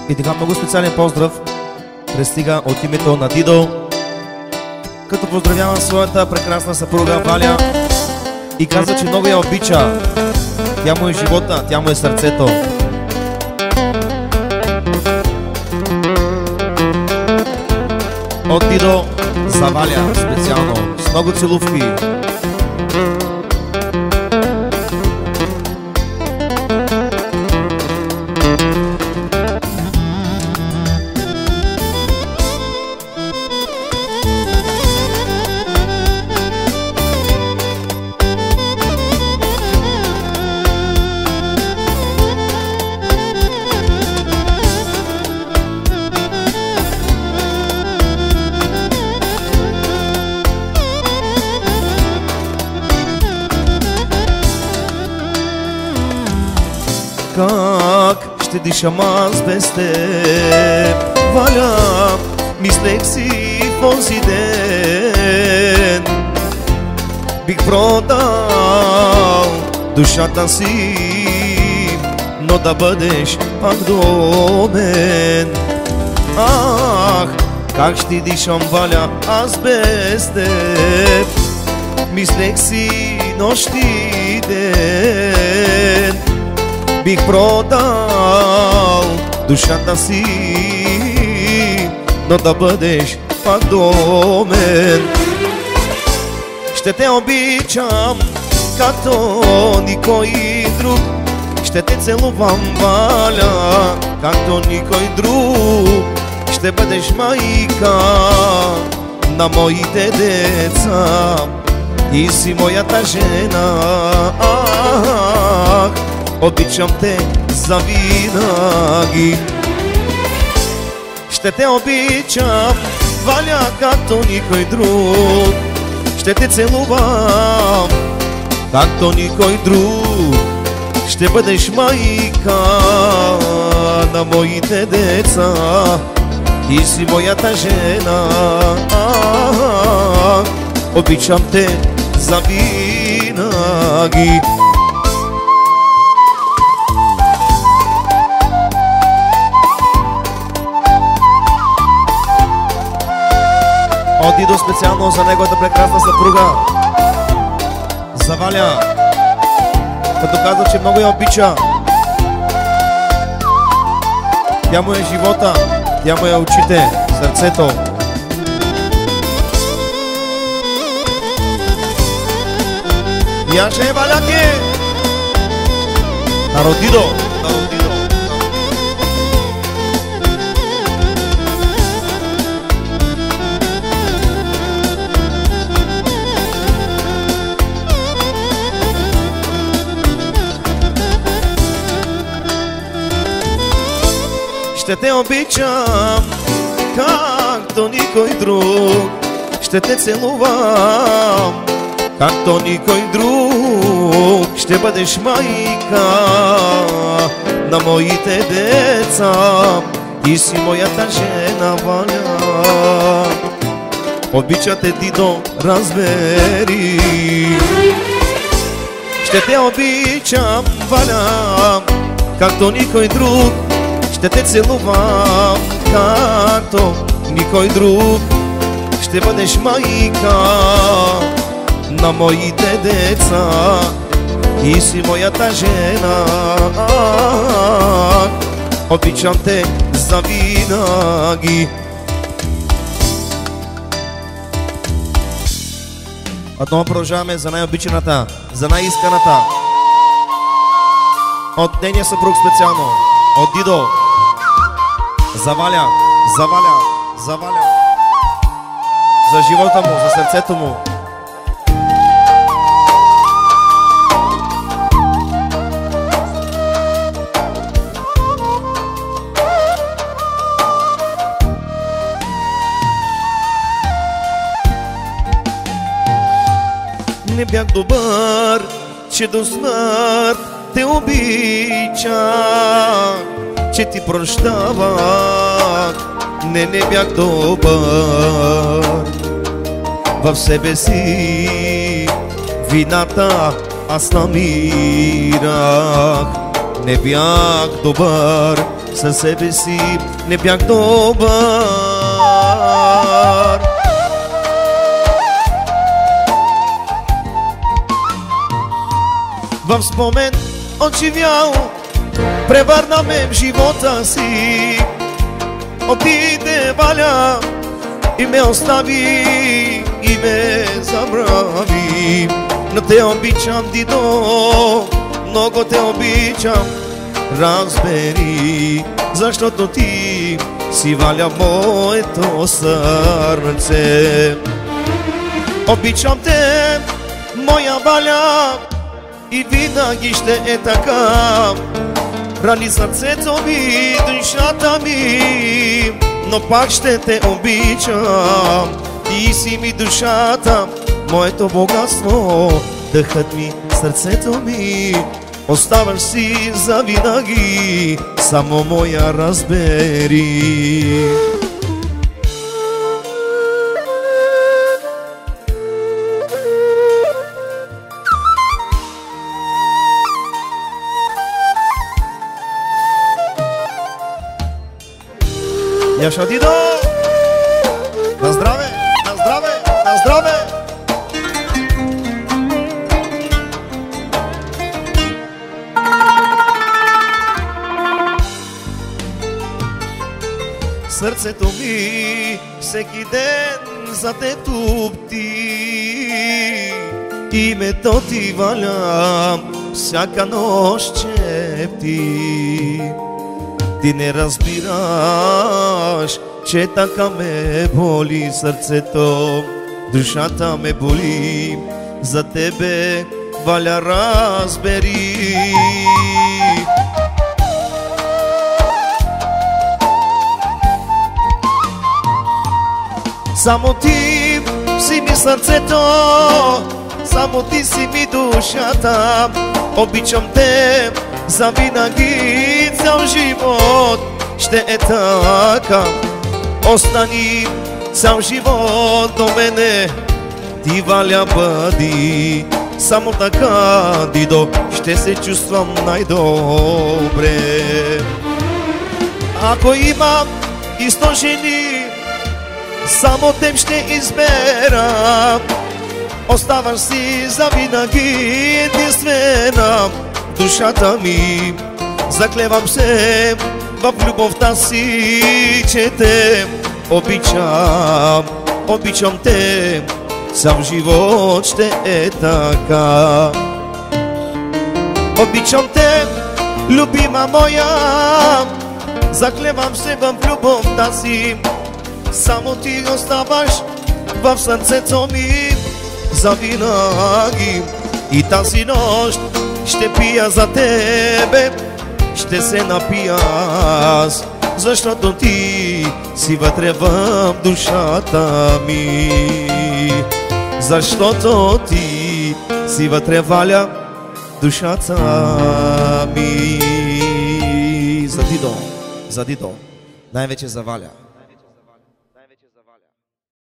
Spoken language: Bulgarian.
И така много специален поздрав пристига от името на Дидо, като поздравявам своята прекрасна съпруга Валя и каза, че много я обича. Тя му е живота, тя му е сърцето. От Дидо за Валя специално, с много целувки. Как ще дишам аз без теб, Валя, мислех си в онзи ден. Бих продал душата си, но да бъдеш пак до мен. Ах, как ще дишам, Валя, аз без теб, мислех си нощ и ден. Бих продал душата си, но да бъдеш пак до мен. Ще те обичам, както никой друг. Ще те целувам, Валя, както никой друг. Ще бъдеш майка на моите деца. Ти си моята жена. Обичам те завинаги. Ще те обичам, Валя, както никой друг. Ще те целувам, както никой друг. Ще бъдеш майка на моите деца. Ти си моята жена. Обичам те завинаги. От Дидо специално за неговата прекрасна съпруга, за Валя, като каза, че много я обича. Тя му е живота, тя му е очите, сърцето. Яше Валяке! Таро Дидо! Ще те обичам, както никой друг. Ще те целувам, както никой друг. Ще бъдеш майка на моите деца. Ти си моята жена, Валя. Обича те, Дидо, разбери. Ще те обичам, Валя, както никой друг. Ще те целувам, както никой друг. Ще бъдеш майка на моите деца. Ти си моята жена. Обичам те завинаги. Отново продължаваме за най-обичаната, за най-исканата. От нейния съпруг специално, от Дидо. За Валя, за Валя, за Валя. За живота му, за сърцето му. Не бях добър, че до смърт те обичах, че ти прощавах. Не бях добър. В себе си вината аз намирах. не бях добър, със себе си не бях добър. В спомен отживял, превърна ме в живота си. Отиде Валя и ме остави, и ме забрави. Но те обичам, Дидо, много те обичам, разбери, защото ти си Валя моето сърце. Обичам те, моя Валя, и винаги ще е така. Рани сърцето ми, душата ми, но пак ще те обичам. Ти си ми душата, моето богатство, дъхът ми, сърцето ми. Оставаш си завинаги, само моя разбери. Яша, Дидо! На здраве, на здраве, на здраве! Сърцето ми всеки ден за те тупти, името ти, Валя, всяка нощ чепти. Ти не разбираш, че така ме боли сърцето, душата ме боли. За тебе, Валя, разбери. Само ти си ми сърцето, само ти си ми душата. Обичам те завинаги, цял живот ще е така. Остани цял живот до мене, ти, Валя, бъди. Само така, Дидо, ще се чувствам най-добре. Ако имам и 100 жени, само теб ще избера. Оставаш си завинаги единствена душата ми. Заклевам се в любовта си, че те обичам. Обичам те, сам живот ще е така. Обичам те, любима моя, заклевам се в любовта си. Само ти оставаш в сърцето ми завинаги. И тази нощ ще пия за тебе, ще се напия аз, защото ти си вътре в душата ми. Защото ти си вътре, Валя, душата ми. За Дидо, най-вече за Валя.